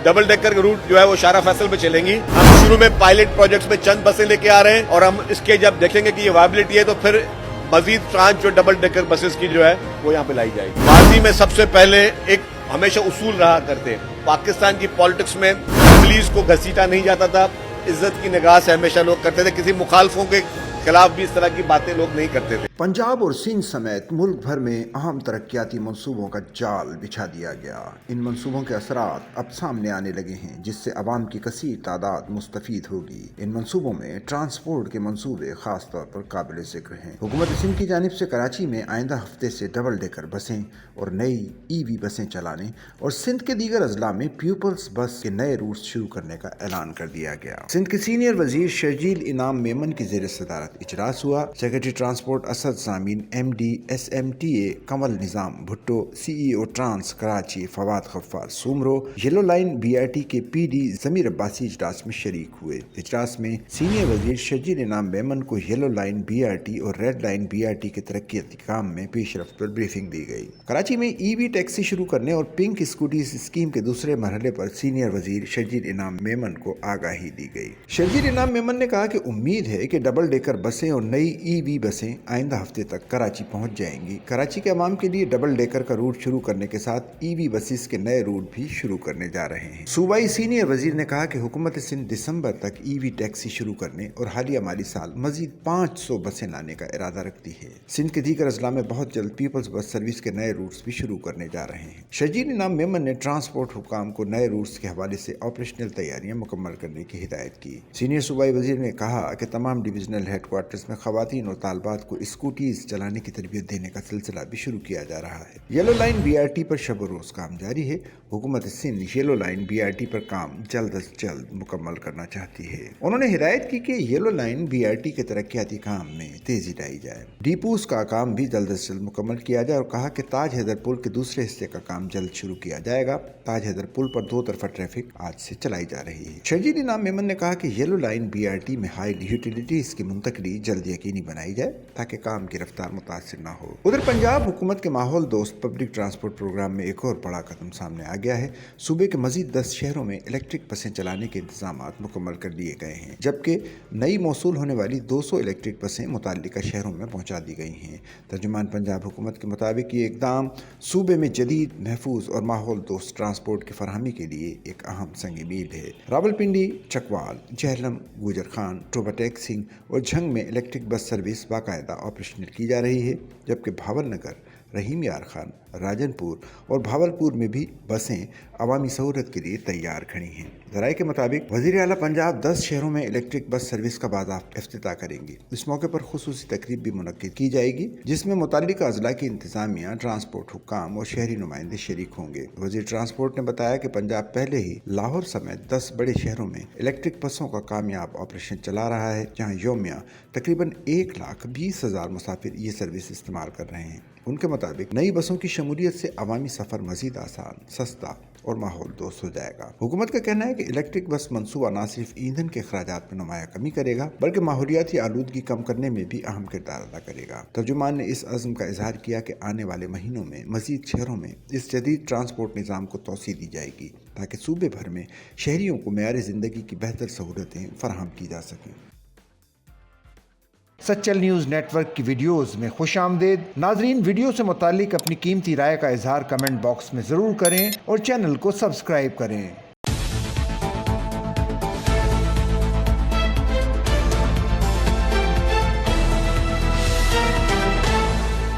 Double decker के root जो है वो शारा फैसल पे चलेंगी। हम शुरू में पायलट प्रोजेक्ट्स में चंद बसें लेके आ रहे हैं और हम इसके जब देखेंगे कि ये वायबिलिटी है तो फिर मजीद ट्रांच जो डबल डेकर बसेस की जो है वो यहाँ पे लाई जाएगी। माजी में सबसे पहले एक हमेशा उसूल रहा करते, पाकिस्तान की पॉलिटिक्स में पुलिस को घसीटा नहीं जाता था, इज्जत की निगाह से हमेशा लोग करते थे, किसी मुखालफों के खिलाफ भी इस तरह की बातें लोग नहीं करते थे। पंजाब और सिंध समेत मुल्क भर में अहम तरक्याती मंसूबों का जाल बिछा दिया गया। इन मंसूबों के असरात अब सामने आने लगे हैं, जिससे अवाम की कसीर तादाद मुस्तफीद होगी। इन मंसूबों में ट्रांसपोर्ट के मंसूबे खास तौर पर काबिल जिक्र हैं। हुकूमत सिंध की जानिब से कराची में आइंदा हफ्ते से डबल डेकर बसें और नई EV बसें चलाने और सिंध के दीगर अजला में पीपल्स बस के नए रूट शुरू करने का ऐलान कर दिया गया। सिंध के सीनियर वजीर शर्जील इनाम मेमन की जेर सदारत इजलास हुआ। Secretary transport Asad Sameen, MD SMTA Kamal Nizam Bhutto, CEO trans Karachi Fawad Ghaffar Soomro, yellow line BRT के PD जमीर अब्बासी इजलास में शरीक हुए। इजलास में सीनियर वजीर शर्जील इनाम मेमन को येलो लाइन BRT और रेड लाइन BRT के तरक्याती काम में पेशरफ्त पर ब्रीफिंग दी गई। कराची में EV टैक्सी शुरू करने और पिंक स्कूटी स्कीम के दूसरे मरहले पर सीनियर वजीर शर्जील इनाम मेमन को आगाही दी गई। शर्जील इनाम मेमन ने कहा कि उम्मीद है कि डबल डेकर बसें और नई EV बसें आइंदा हफ्ते तक कराची पहुंच जाएंगी। कराची के अवाम के लिए डबल डेकर का रूट शुरू करने के साथ EV बसेस के नए रूट भी शुरू करने जा रहे हैं। सूबाई सीनियर वजीर ने कहा कि हुकूमत सिंध दिसंबर तक EV टैक्सी शुरू करने और हालिया माली साल मजीद 500 बसें लाने का इरादा रखती है। सिंध के दीगर अजला में बहुत जल्द पीपल्स बस सर्विस के नए रूट्स भी शुरू करने जा रहे हैं। शर्जील इनाम मेमन ने ट्रांसपोर्ट हुकाम को नए रूट्स के हवाले से ऑपरेशनल तैयारियां मुकम्मल करने की हिदायत की। सीनियर सूबाई वजीर ने कहा कि तमाम डिविजनल हेडक्वार्टर्स में खवातीन और तालबात को स्कूटीज चलाने की तरबियत देने का सिलसिला भी शुरू किया जा रहा है। येलो लाइन BRT पर शब रोज काम जारी है। हुकूमत सिंध येलो लाइन BRT पर काम जल्द अज जल्द मुकम्मल करना चाहती है। उन्होंने हिदायत की कि येलो लाइन BRT के तरक्याती काम में तेजी लाई जाए, डिपोज का काम भी जल्द अज जल्द मुकम्मल किया जाए और कहा कि ताज हैदर पुल के दूसरे हिस्से का काम जल्द शुरू किया जाएगा। ताज हैदर पुल पर 2 तरफा ट्रैफिक आज से चलाई जा रही है। शर्जील इनाम मेमन ने कहा कि येलो लाइन BRT में हाई यूटिलिटीज की मुंतकली जल्द यकीनी बनाई जाए ताकि काम की रफ्तार मुतासिर न हो। उधर पंजाब हुकूमत के माहौल दोस्त पब्लिक ट्रांसपोर्ट प्रोग्राम में एक और बड़ा कदम सामने आ गया है। सूबे के मजीद 10 शहरों में इलेक्ट्रिक बसें चलाने के इंतजाम मुकम्मल कर दिए गए हैं, जबकि नई मौसूल होने वाली 200 इलेक्ट्रिक बसें मुताल्लिका शहरों में पहुंचा दी गई हैं। तर्जुमान पंजाब हुकूमत के मुताबिक ये इकदाम सूबे में जदीद, महफूज और माहौल दोस्त ट्रांसपोर्ट की फरहमी के लिए एक अहम संग मील है। रावलपिंडी, चकवाल, जहलम, गुजर खान, टोबाटेक सिंह और झंग में इलेक्ट्रिक बस सर्विस बाकायदा ऑपरेशनल की जा रही है, जबकि भावलनगर, रहीम यार खान, राजनपुर और भावलपुर में भी बसें अवामी सहूलत के लिए तैयार खड़ी हैं। ज़राए के मुताबिक वज़ीर आला पंजाब 10 शहरों में इलेक्ट्रिक बस सर्विस का बाज़ाब्ता इफ्तिताह करेंगी। इस मौके पर खुसूसी तकरीब भी मुनक्किद की जाएगी, जिसमें मुताल्लिका अज़ला की इंतजामिया, ट्रांसपोर्ट हुक्काम और शहरी नुमाइंदे शरीक होंगे। वज़ीर ट्रांसपोर्ट ने बताया कि पंजाब पहले ही लाहौर समेत 10 बड़े शहरों में इलेक्ट्रिक बसों का कामयाब ऑपरेशन चला रहा है, जहाँ योमिया तकरीबन 1,20,000 मुसाफिर ये सर्विस इस्तेमाल कर रहे हैं। उनके मुताबिक नई बसों की शमूलियत से अवामी सफ़र मजीद आसान, सस्ता और माहौल दोस्त हो जाएगा। हुकूमत का कहना है कि इलेक्ट्रिक बस मनसूबा न सिर्फ ईंधन के अखराजात में नुमाया कमी करेगा, बल्कि माहौलियाती आलूदगी कम करने में भी अहम किरदार अदा करेगा। तर्जुमान ने इस अज़्म का इजहार किया कि आने वाले महीनों में मजीद शहरों में इस जदीद ट्रांसपोर्ट निज़ाम को तौसीह दी जाएगी, ताकि सूबे भर में शहरियों को मेयार ज़िंदगी की बेहतर सहूलतें फराहम की जा सकें। सच्चल न्यूज़ नेटवर्क की वीडियोस में खुश आमदेद। नाजरीन, वीडियो से मुतालिक अपनी कीमती राय का इजहार कमेंट बॉक्स में ज़रूर करें और चैनल को सब्सक्राइब करें।